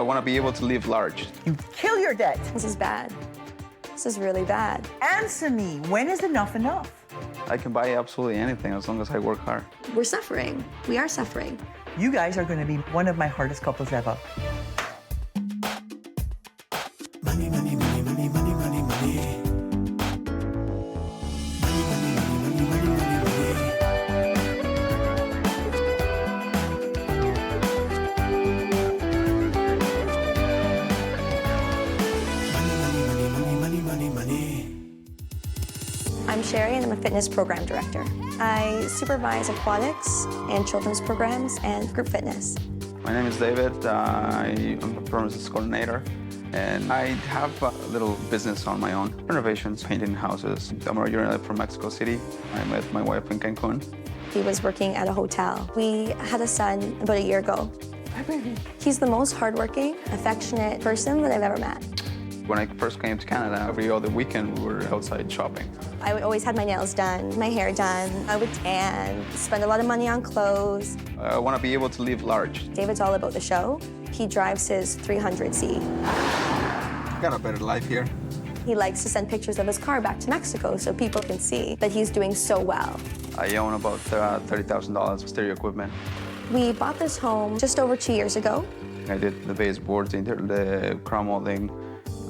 want to be able to live large. You kill your debt. This is bad. This is really bad. Answer me, when is enough enough? I can buy absolutely anything as long as I work hard. We're suffering. We are suffering. You guys are going to be one of my hardest couples ever. Money, money, money, money, money, money, money. I'm Sherry, and I'm a fitness program director. I supervise aquatics and children's programs and group fitness. My name is David. I'm a premises coordinator, and I have a little business on my own. Renovations, painting houses. I'm originally from Mexico City. I met my wife in Cancun. He was working at a hotel. We had a son about a year ago. Hi, baby. He's the most hardworking, affectionate person that I've ever met. When I first came to Canada, every other weekend we were outside shopping. I would always have my nails done, my hair done. I would tan, spend a lot of money on clothes. I want to be able to live large. David's all about the show. He drives his 300Z. Got a better life here. He likes to send pictures of his car back to Mexico so people can see that he's doing so well. I own about $30,000 of stereo equipment. We bought this home just over 2 years ago. I did the baseboards, the crown molding.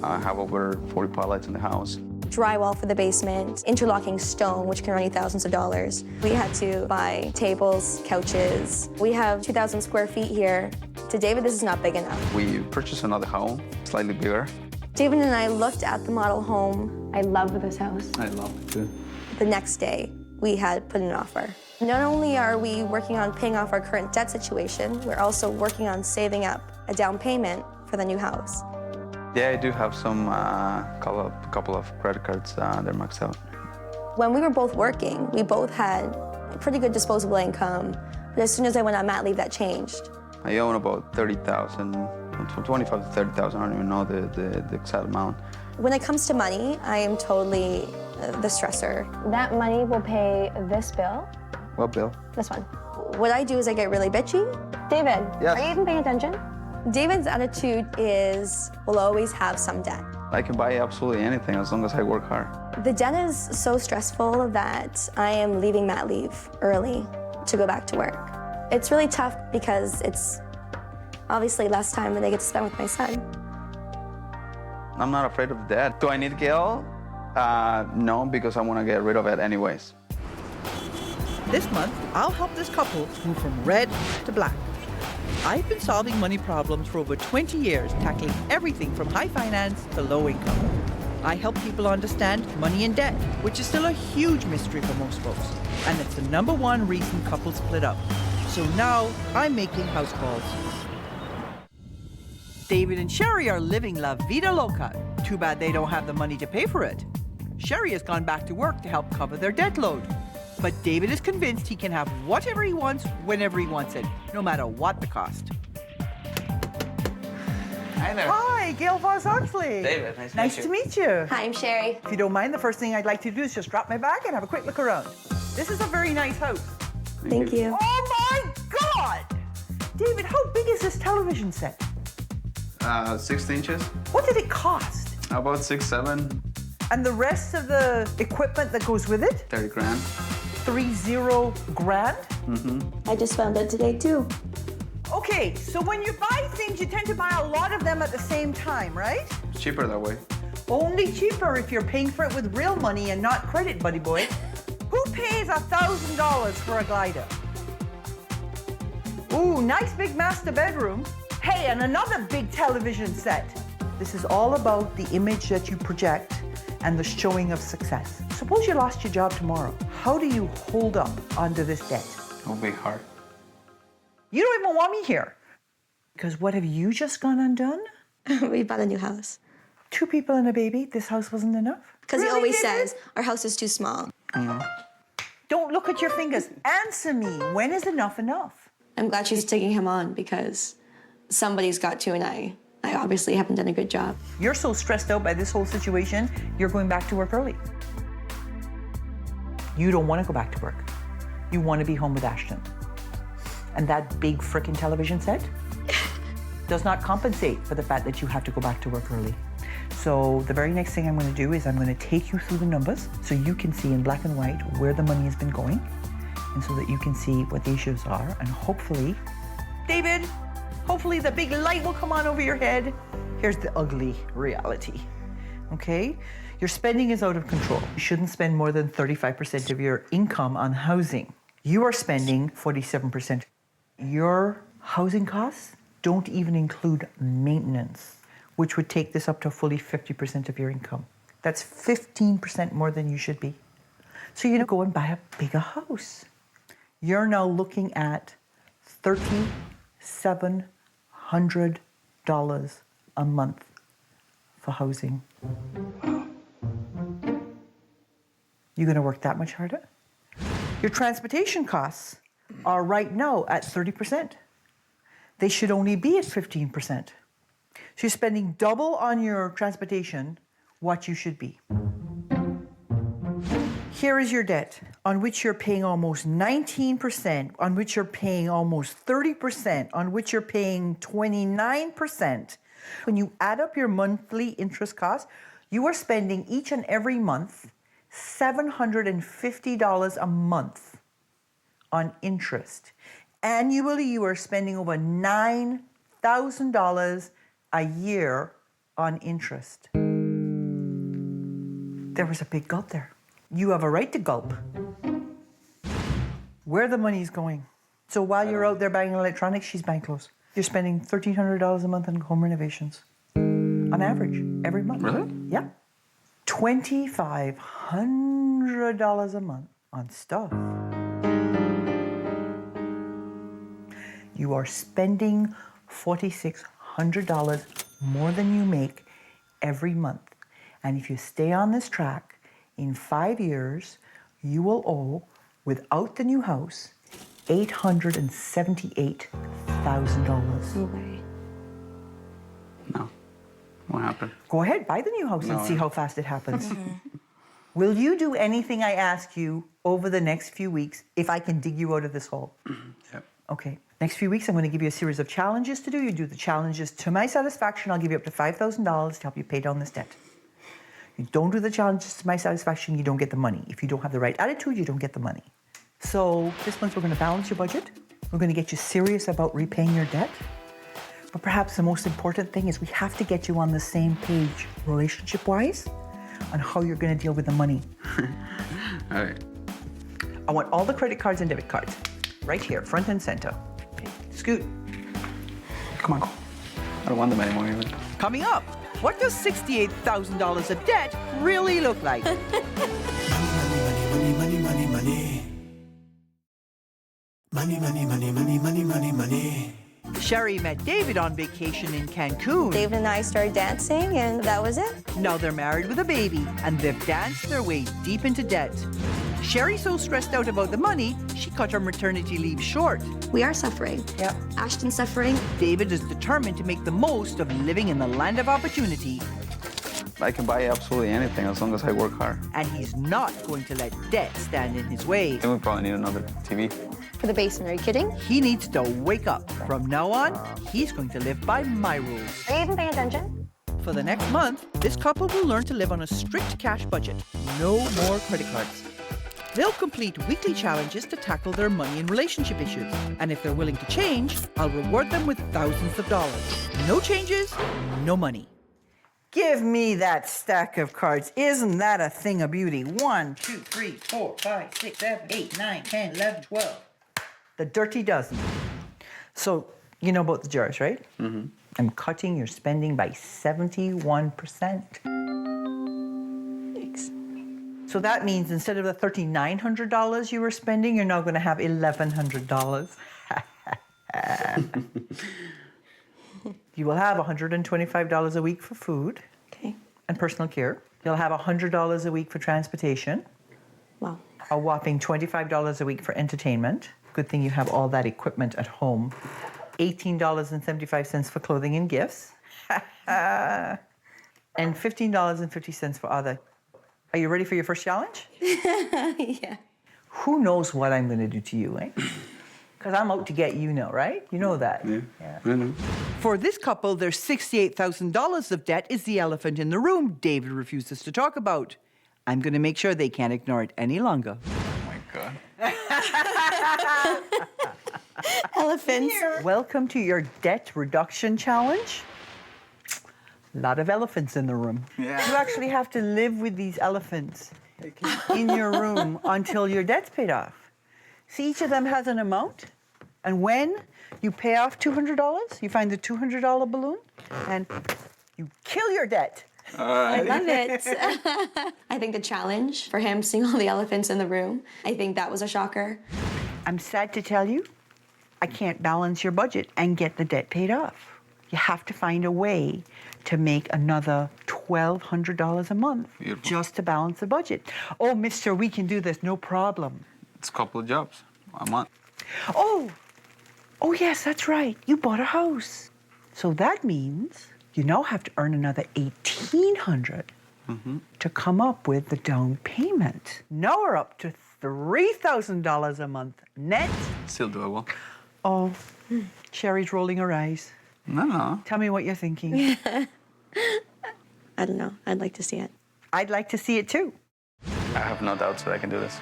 I have over 40 pallets in the house. Drywall for the basement, interlocking stone, which can run you thousands of dollars. We had to buy tables, couches. We have 2,000 square feet here. To David, this is not big enough. We purchased another home, slightly bigger. David and I looked at the model home. I love this house. I love it too. The next day, we had put in an offer. Not only are we working on paying off our current debt situation, we're also working on saving up a down payment for the new house. Yeah, I do have some couple of credit cards. They're maxed out. When we were both working, we both had a pretty good disposable income. But as soon as I went on mat leave, that changed. I own about 30,000, from 25 to 30,000. I don't even know the exact amount. When it comes to money, I am totally the stressor. That money will pay this bill. What bill? This one. What I do is I get really bitchy. David, Yes. are you even paying attention? David's attitude is, we'll always have some debt. I can buy absolutely anything as long as I work hard. The debt is so stressful that I am leaving mat leave early to go back to work. It's really tough because it's obviously less time that I get to spend with my son. I'm not afraid of debt. Do I need Gail? No, because I want to get rid of it anyways. This month, I'll help this couple move from red to black. I've been solving money problems for over 20 years, tackling everything from high finance to low income. I help people understand money and debt, which is still a huge mystery for most folks. And it's the #1 reason couples split up. So now I'm making house calls. David and Sherry are living La Vida Loca. Too bad they don't have the money to pay for it. Sherry has gone back to work to help cover their debt load. But David is convinced he can have whatever he wants, whenever he wants it, no matter what the cost. Hi there. Hi, Gail Voss-Oxley. David, nice to meet you. Hi, I'm Sherry. If you don't mind, the first thing I'd like to do is just drop my bag and have a quick look around. This is a very nice house. Thank you. Oh my God! David, how big is this television set? 6 inches, What did it cost? about 6, 7, And the rest of the equipment that goes with it? 30 grand. 30 grand? I just found out today, too. Okay, so when you buy things, you tend to buy a lot of them at the same time, right? It's cheaper that way. Only cheaper if you're paying for it with real money and not credit, buddy boy. Who pays $1,000 for a glider? Ooh, nice big master bedroom. Hey, and another big television set. This is all about the image that you project and the showing of success. Suppose you lost your job tomorrow. How do you hold up under this debt? It'll be hard. You don't even want me here. Because what have you just gone undone? We bought a new house. 2 people and a baby, this house wasn't enough? Because he Really, always David? says, our house is too small. Don't look at your fingers. Answer me. When is enough enough? I'm glad she's taking him on because somebody's got to, and I obviously haven't done a good job. You're so stressed out by this whole situation, you're going back to work early. You don't want to go back to work. You want to be home with Ashton. And that big frickin' television set? does not compensate for the fact that you have to go back to work early. So the very next thing I'm going to do is I'm going to take you through the numbers so you can see in black and white where the money has been going, and so that you can see what the issues are, and hopefully, David, hopefully the big light will come on over your head. Here's the ugly reality, okay? Your spending is out of control. You shouldn't spend more than 35% of your income on housing. You are spending 47%. Your housing costs don't even include maintenance, which would take this up to fully 50% of your income. That's 15% more than you should be. So you're gonna go and buy a bigger house. You're now looking at $3,700 a month for housing. You gonna work that much harder? Your transportation costs are right now at 30%. They should only be at 15%. So you're spending double on your transportation what you should be. Here is your debt, on which you're paying almost 19%, on which you're paying almost 30%, on which you're paying 29%. When you add up your monthly interest costs, you are spending each and every month $750 a month on interest. Annually, you are spending over $9,000 a year on interest. There was a big gulp there. You have a right to gulp. Where the money is going. So while you're out there buying electronics, she's buying clothes. You're spending $1,300 a month on home renovations. On average, every month. Really? Yeah. $2,500 a month on stuff. You are spending $4,600 more than you make every month. And if you stay on this track, in 5 years, you will owe, without the new house, $878,000. Okay. No. What happened? Go ahead, buy the new house and No. see how fast it happens. Will you do anything I ask you over the next few weeks if I can dig you out of this hole? Yep. Okay. Next few weeks, I'm going to give you a series of challenges to do. You do the challenges to my satisfaction. I'll give you up to $5,000 to help you pay down this debt. You don't do the challenges to my satisfaction, you don't get the money. If you don't have the right attitude, you don't get the money. So this month, we're going to balance your budget. We're going to get you serious about repaying your debt. But perhaps the most important thing is we have to get you on the same page, relationship-wise, on how you're going to deal with the money. All right. I want all the credit cards and debit cards right here, front and center. Okay. Scoot. Come on. I don't want them anymore even. Coming up, what does $68,000 of debt really look like? Money, money, money, money. Money, money, money, money, money, money, money. Sherry met David on vacation in Cancun. David and I started dancing, and that was it. Now they're married with a baby, and they've danced their way deep into debt. Sherry's so stressed out about the money, she cut her maternity leave short. We are suffering. Yep. Ashton's suffering. David is determined to make the most of living in the land of opportunity, I can buy absolutely anything as long as I work hard. and he's not going to let debt stand in his way. Then we probably need another TV. For the basement, are you kidding? He needs to wake up. From now on, he's going to live by my rules. Are you even paying attention? For the next month, this couple will learn to live on a strict cash budget. No more credit cards. They'll complete weekly challenges to tackle their money and relationship issues. And if they're willing to change, I'll reward them with thousands of dollars. No changes, no money. Give me that stack of cards. Isn't that a thing of beauty? 1, 2, 3, 4, 5, 6, 7, 8, 9, 10, 11, 12. The dirty dozen. So, you know about the jars, right? Mm-hmm. I'm cutting your spending by 71%. Thanks. So that means instead of the $3,900 you were spending, you're now going to have $1,100. You will have $125 a week for food Okay. and personal care. You'll have $100 a week for transportation, Wow. a whopping $25 a week for entertainment. Good thing you have all that equipment at home. $18.75 for clothing and gifts. And $15.50 for other. Are you ready for your first challenge? Yeah. Who knows what I'm going to do to you, eh? Because I'm out to get you now, right? You know that. Yeah. I know. For this couple, their $68,000 of debt is the elephant in the room David refuses to talk about. I'm going to make sure they can't ignore it any longer. Oh my God. Elephants. Welcome to your debt reduction challenge. A lot of elephants in the room. Yeah. You actually have to live with these elephants in your room until your debt's paid off. See, each of them has an amount, and when you pay off $200, you find the $200 balloon, and you kill your debt. I love it. I think the challenge for him seeing all the elephants in the room, I think that was a shocker. I'm sad to tell you, I can't balance your budget and get the debt paid off. You have to find a way to make another $1,200 a month Beautiful. just to balance the budget. Oh, mister, we can do this, no problem. It's a couple of jobs a month. Oh, yes, that's right. You bought a house. So that means you now have to earn another $1,800 to come up with the down payment. Now we're up to $3,000 a month net. Still doable. Oh, Sherry's rolling her eyes. No. Tell me what you're thinking. I don't know. I'd like to see it. I'd like to see it too. I have no doubts that I can do this.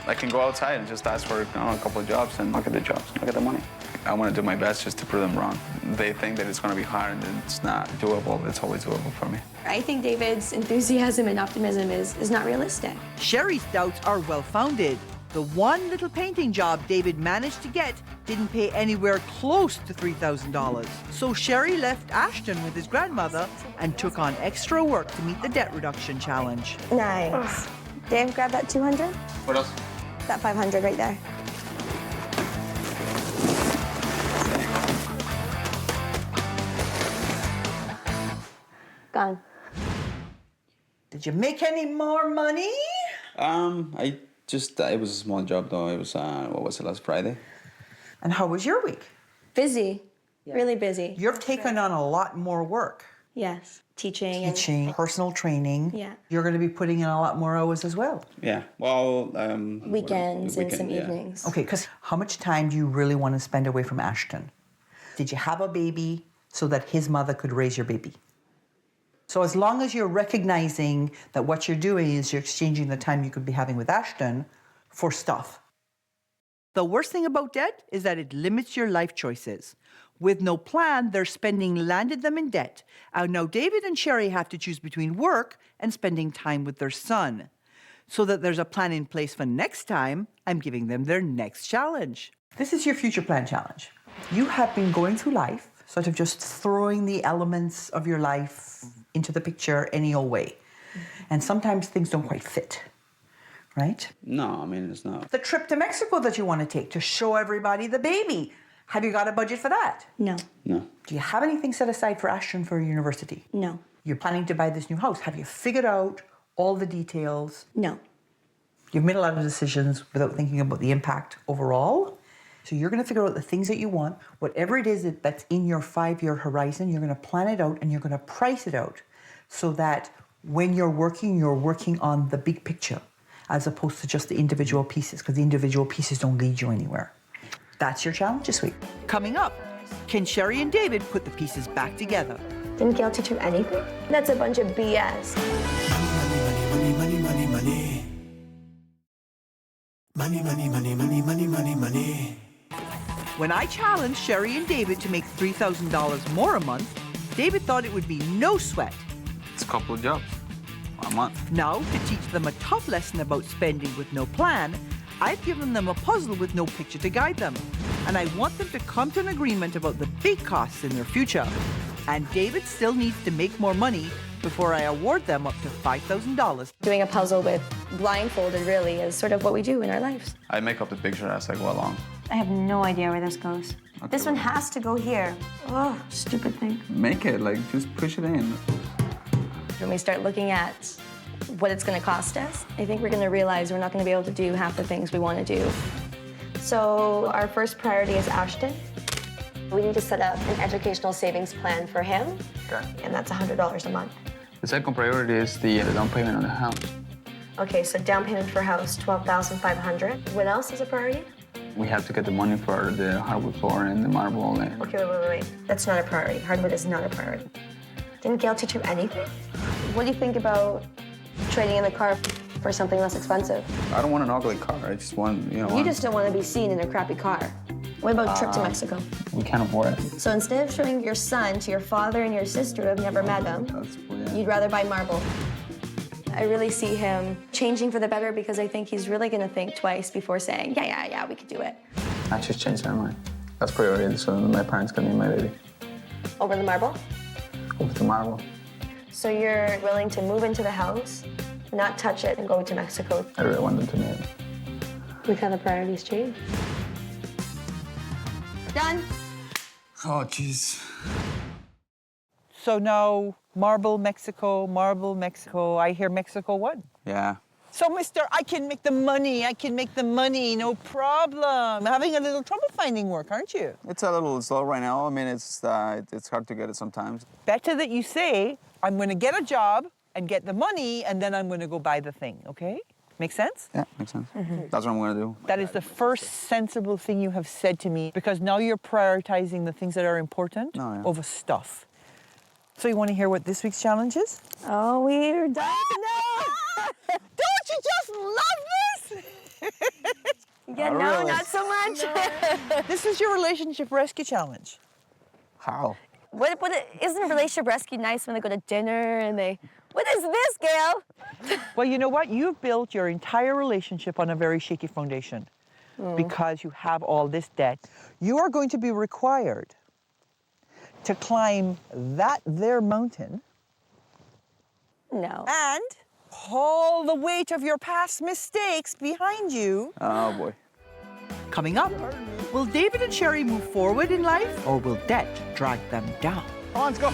I can go outside and just ask for a couple of jobs and look at the jobs, look at the money. I want to do my best just to prove them wrong. They think that it's going to be hard and it's not doable. It's always doable for me. I think David's enthusiasm and optimism is not realistic. Sherry's doubts are well-founded. The one little painting job David managed to get didn't pay anywhere close to $3,000. So Sherry left Ashton with his grandmother and took on extra work to meet the debt reduction challenge. Nice. Dave, grab that 200. What else? That 500 right there. Gone. Did you make any more money? It was a small job though. It was, last Friday? And how was your week? Busy. Really busy. You've taken on a lot more work. Yes. Teaching. Teaching, personal training. Yeah. You're going to be putting in a lot more hours as well. Yeah, well, Weekends and some evenings. Okay, because how much time do you really want to spend away from Ashton? Did you have a baby so that his mother could raise your baby? So as long as you're recognizing that what you're doing is you're exchanging the time you could be having with Ashton for stuff. The worst thing about debt is that it limits your life choices. With no plan, their spending landed them in debt. And now David and Sherry have to choose between work and spending time with their son. So that there's a plan in place for next time, I'm giving them their next challenge. This is your future plan challenge. You have been going through life, sort of just throwing the elements of your life into the picture any old way. And sometimes things don't quite fit, right? No, I mean, it's not. The trip to Mexico that you want to take to show everybody the baby. Have you got a budget for that? No. No. Do you have anything set aside for Ashton for university? No. You're planning to buy this new house. Have you figured out all the details? No. You've made a lot of decisions without thinking about the impact overall. So you're going to figure out the things that you want. Whatever it is that's in your 5-year horizon, you're going to plan it out and you're going to price it out so that when you're working on the big picture as opposed to just the individual pieces, because the individual pieces don't lead you anywhere. That's your challenge this week. Coming up, can Sherry and David put the pieces back together? Didn't Gail teach him anything? That's a bunch of BS. Money, money, money, money. Money, money, money, money, money, money, money. When I challenged Sherry and David to make $3,000 more a month, David thought it would be no sweat. It's a couple of jobs a month. Now, to teach them a tough lesson about spending with no plan, I've given them a puzzle with no picture to guide them. And I want them to come to an agreement about the big costs in their future. And David still needs to make more money before I award them up to $5,000. Doing a puzzle with blindfolded really is sort of what we do in our lives. I make up the picture as I go along. I have no idea where this goes. Okay, This one has to go here. Oh, stupid thing. Make it, just push it in. When we start looking at what it's going to cost us, I think we're going to realize we're not going to be able to do half the things we want to do. So our first priority is Ashton. We need to set up an educational savings plan for him, Okay. and that's $100 a month. The second priority is the down payment on the house. Okay, so down payment for house, $12,500. What else is a priority? We have to get the money for the hardwood floor and the marble. And Okay, wait. That's not a priority. Hardwood is not a priority. Didn't Gail teach you anything? What do you think about trading in the car for something less expensive? I don't want an ugly car. I just want, You just don't want to be seen in a crappy car. What about a trip to Mexico? we can't afford it. So instead of showing your son to your father and your sister who have never met him, you'd rather buy marble. I really see him changing for the better because I think he's really going to think twice before saying, yeah, we could do it. I just changed my mind. That's priority, so my parents can be my baby. Over the marble? Over the marble. So you're willing to move into the house, not touch it, and go to Mexico? I really want them to meet him. Look how the priorities change. Done. Oh, jeez. So now, marble Mexico, I hear Mexico won. Yeah. So, mister, I can make the money, no problem. Having a little trouble finding work, aren't you? It's a little slow right now. I mean, it's hard to get it sometimes. Better that you say, I'm going to get a job and get the money, and then I'm going to go buy the thing, okay? Make sense? Yeah, makes sense. That's what I'm going to do. That is the first sensible thing you have said to me, because now you're prioritizing the things that are important over stuff. So you want to hear what this week's challenge is? Oh, we're done. No! Don't you just love this? Yeah, Not no, really. not so much. This is your relationship rescue challenge. How? Isn't a relationship rescue nice when they go to dinner and they... What is this, Gail? Well, you know what? You've built your entire relationship on a very shaky foundation because you have all this debt. You are going to be required to climb that there mountain No. and haul the weight of your past mistakes behind you. Oh, boy. Coming up, will David and Sherry move forward in life, or will debt drag them down? Come on, let's go.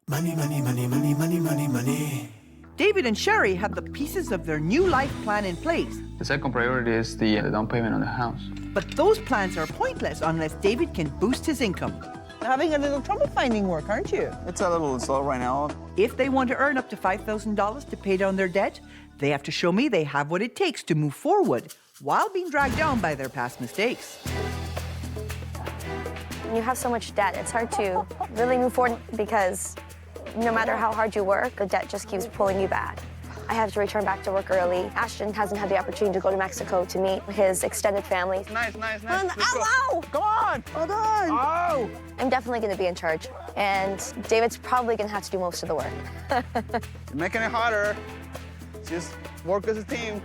Money. David and Sherry have the pieces of their new life plan in place, The second priority is the down payment on the house. but those plans are pointless unless David can boost his income. Having a little trouble finding work, aren't you? It's a little slow right now. If they want to earn up to $5,000 to pay down their debt, they have to show me they have what it takes to move forward while being dragged down by their past mistakes. When you have so much debt, it's hard to really move forward because no matter how hard you work, the debt just keeps pulling you back. I have to return back to work early. Ashton hasn't had the opportunity to go to Mexico to meet his extended family. Nice. Ow! Come on. Well done. Oh. I'm definitely going to be in charge, and David's probably going to have to do most of the work. You're making it harder. Just work as a team.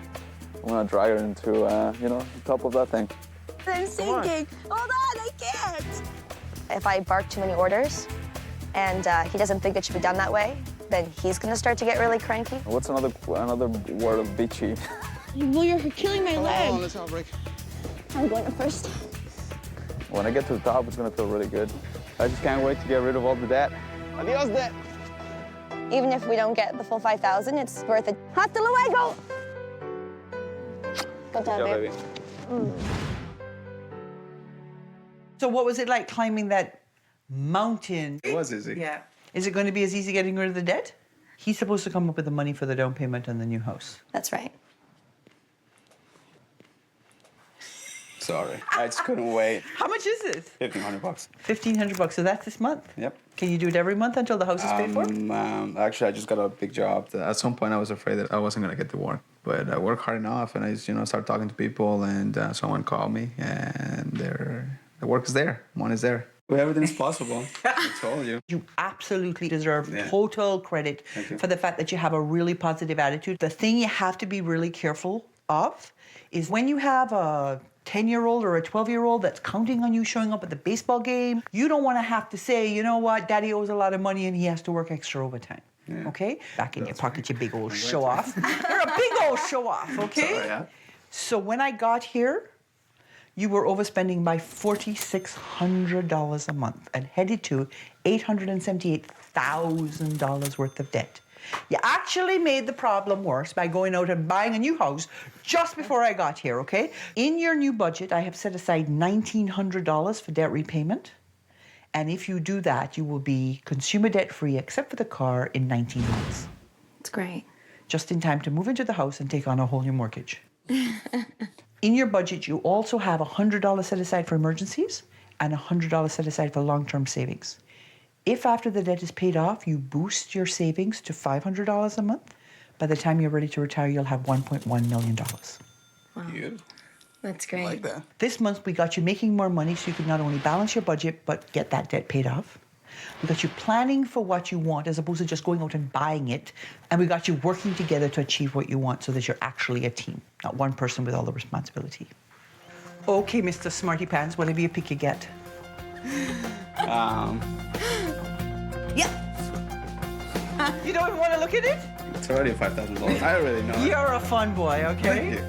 I'm gonna drag it into, the top of that thing. I'm sinking. Hold on, I can't. If I bark too many orders, and he doesn't think it should be done that way, then he's going to start to get really cranky. What's another word of bitchy? Well, you're killing my leg. Let's not break. I'm going up first. When I get to the top, it's gonna feel really good. I just can't wait to get rid of all the debt. Adios, debt. Even if we don't get the full 5,000, it's worth it. Hasta luego. Good job, babe. So what was it like climbing that mountain? It was easy. Yeah. Is it going to be as easy getting rid of the debt? He's supposed to come up with the money for the down payment on the new house. That's right. Sorry, I just couldn't wait. How much is this? $1,500. $1,500. So that's this month? Yep. Can you do it every month until the house is paid for? Actually, I just got a big job. At some point, I was afraid that I wasn't gonna get to work, but I worked hard enough, and I just, started talking to people, and someone called me, and the work is there. Money is there. Well, everything is possible. I told you. You absolutely deserve total credit for the fact that you have a really positive attitude. The thing you have to be really careful of is when you have a 10-year-old or a 12-year-old that's counting on you showing up at the baseball game, you don't want to have to say, you know what, Daddy owes a lot of money and he has to work extra overtime. Yeah. Okay? Back in your pocket, you big old show-off. You're a big old show-off, okay? Sorry, yeah. So when I got here, you were overspending by $4,600 a month and headed to $878,000 worth of debt. You actually made the problem worse by going out and buying a new house just before I got here, okay? In your new budget, I have set aside $1,900 for debt repayment. And if you do that, you will be consumer debt-free except for the car in 19 months. It's great. just in time to move into the house and take on a whole new mortgage. In your budget, you also have $100 set aside for emergencies and $100 set aside for long-term savings. If after the debt is paid off, you boost your savings to $500 a month, by the time you're ready to retire, you'll have $1.1 million. Wow. That's great. I like that. This month, we got you making more money so you can not only balance your budget, but get that debt paid off. We got you planning for what you want as opposed to just going out and buying it. And we got you working together to achieve what you want so that you're actually a team, not one person with all the responsibility. Okay, Mr. Smarty Pants, whatever you pick, you get. Yeah. You don't even want to look at it? It's already $5,000. I already know. You're a fun boy, okay?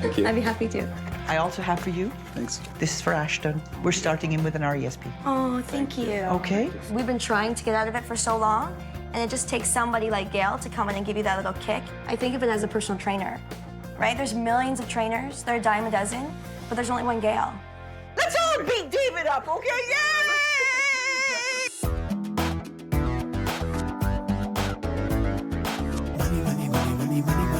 Thank you. I'd be happy to. I also have for you, Thanks. this is for Ashton. We're starting in with an RESP. Oh, thank you. Okay? We've been trying to get out of it for so long, and it just takes somebody like Gail to come in and give you that little kick. I think of it as a personal trainer, right? There's millions of trainers. They're a dime a dozen, but there's only one Gail. Let's all beat David up, okay? Yay! Money, money, money, money, money, money.